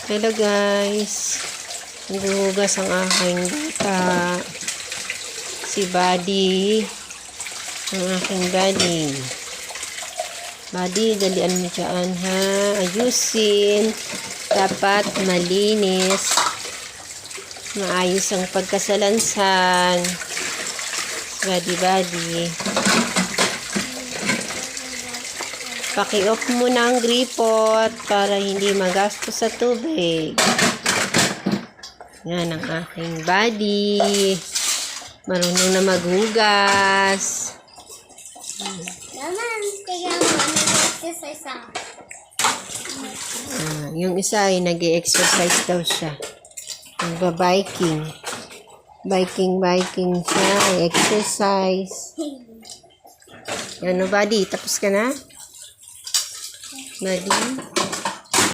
Hello guys, naghuhugas ang aking bata. Si Buddy, ang aking Buddy. Buddy, dalian mo dyan ha. Ayusin. Dapat malinis. Maayos ang pagkasalansan. Buddy. Paki-off muna ang gripot para hindi magastos sa tubig. Yan ang aking Buddy. Marunong na maghugas. Naman, kaya mo nag-exercise ako. Yung isa ay nag-exercise daw siya. Nagba-biking. Biking siya. Ay exercise. Ano, Buddy? Tapos ka na? Buddy?